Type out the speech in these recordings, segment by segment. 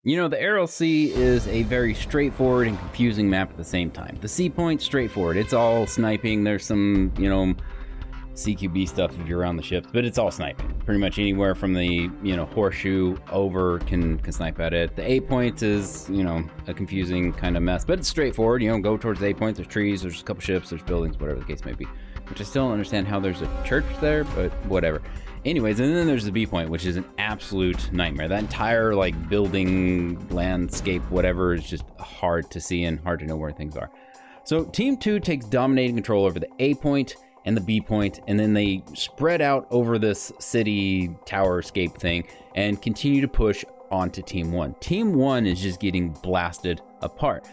You know, the Aral Sea is a very straightforward and confusing map at the same time. The sea point, straightforward. It's all sniping. There's some, CQB stuff if you're around the ships, but it's all sniping. Pretty much anywhere from the, horseshoe over can snipe at it. The 8 points is, a confusing kind of mess, but it's straightforward. Go towards the 8 points. There's trees, there's a couple ships, there's buildings, whatever the case may be. Which I still don't understand how there's a church there, but whatever. Anyways, and then there's the B point, which is an absolute nightmare. That entire building, landscape, whatever, is just hard to see and hard to know where things are. So Team 2 takes dominating control over the A point and the B point, and then they spread out over this city towerscape thing and continue to push onto Team 1. Team 1 is just getting blasted apart.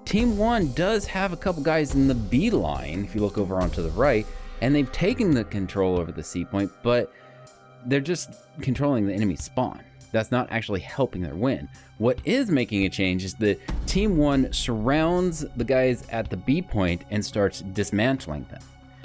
Team 1 does have a couple guys in the B line, if you look over onto the right, and they've taken the control over the C point, but they're just controlling the enemy spawn. That's not actually helping their win. What is making a change is that Team 1 surrounds the guys at the B point and starts dismantling them.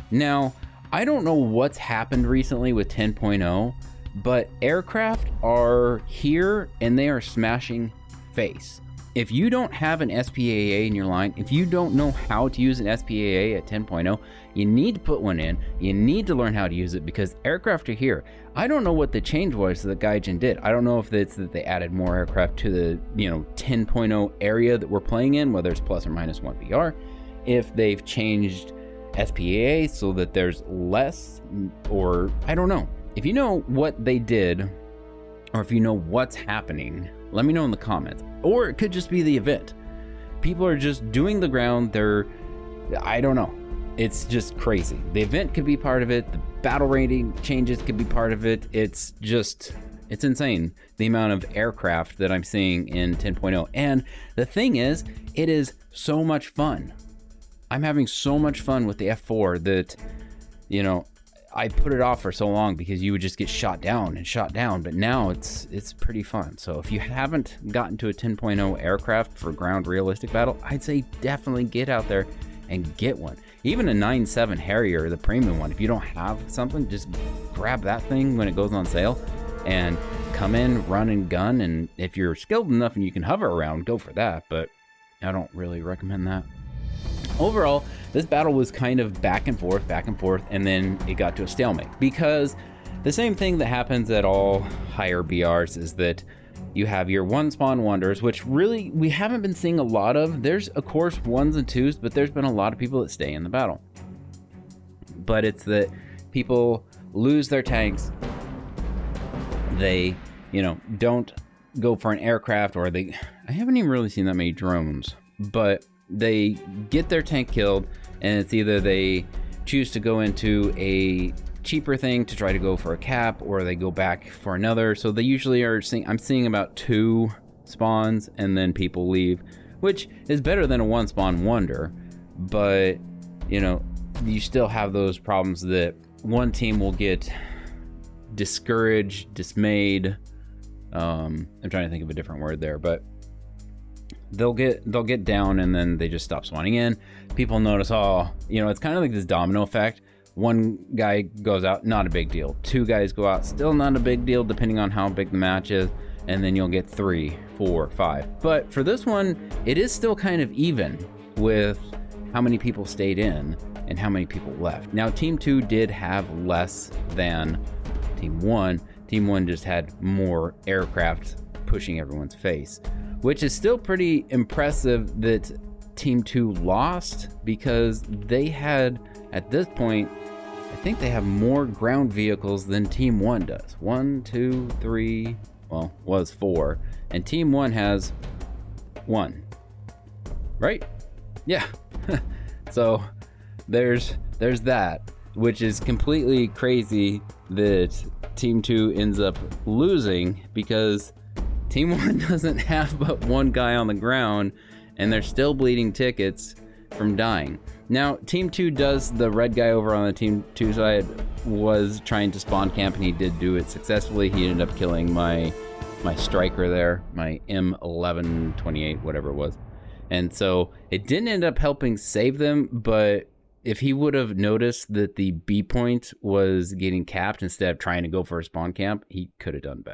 Now, I don't know what's happened recently with 10.0, but aircraft are here and they are smashing face. If you don't have an SPAA in your line, if you don't know how to use an SPAA at 10.0, you need to put one in. You need to learn how to use it because aircraft are here. I don't know what the change was that Gaijin did. I don't know if it's that they added more aircraft to the 10.0 area that we're playing in, whether it's plus or minus 1 VR, if they've changed SPAA so that there's less, or I don't know. If you know what they did, or if you know what's happening, let me know in the comments. Or it could just be the event. People are just doing the ground. I don't know. It's just crazy. The event could be part of it. The battle rating changes could be part of it. It's insane the amount of aircraft that I'm seeing in 10.0. And the thing is, it is so much fun. I'm having so much fun with the F4 that, I put it off for so long because you would just get shot down, but now it's pretty fun. So if you haven't gotten to a 10.0 aircraft for ground realistic battle, I'd say definitely get out there and get one. Even a 9.7 Harrier, the premium one, if you don't have something, just grab that thing when it goes on sale and come in, run and gun. And if you're skilled enough and you can hover around, go for that, but I don't really recommend that. Overall, this battle was kind of back and forth, and then it got to a stalemate because the same thing that happens at all higher BRs is that you have your one spawn wonders, which really we haven't been seeing a lot of. There's of course ones and twos, but there's been a lot of people that stay in the battle. But it's that people lose their tanks. They, don't go for an aircraft, or I haven't even really seen that many drones, but they get their tank killed, and it's either they choose to go into a cheaper thing to try to go for a cap, or they go back for another. So they usually I'm seeing about 2 spawns and then people leave, which is better than a 1 spawn wonder. But you still have those problems that one team will get discouraged, dismayed. I'm trying to think of a different word there, but they'll get down and then they just stop spawning in. People notice, it's kind of like this domino effect. One guy goes out, not a big deal. 2 guys go out, still not a big deal, depending on how big the match is. And then you'll get 3, 4, 5. But for this one, it is still kind of even with how many people stayed in and how many people left. Now, Team 2 did have less than Team 1. Team 1 just had more aircraft pushing everyone's face, which is still pretty impressive that Team 2 lost, because they had, at this point, I think they have more ground vehicles than Team 1 does. 1, 2, 3, was 4, and Team 1 has 1, right? Yeah. So there's that, which is completely crazy that Team 2 ends up losing because Team 1 doesn't have but 1 guy on the ground, and they're still bleeding tickets from dying. Now, Team 2 does, the red guy over on the Team 2 side was trying to spawn camp, and he did do it successfully. He ended up killing my striker there, my M1128, whatever it was. And so it didn't end up helping save them, but if he would have noticed that the B point was getting capped instead of trying to go for a spawn camp, he could have done better.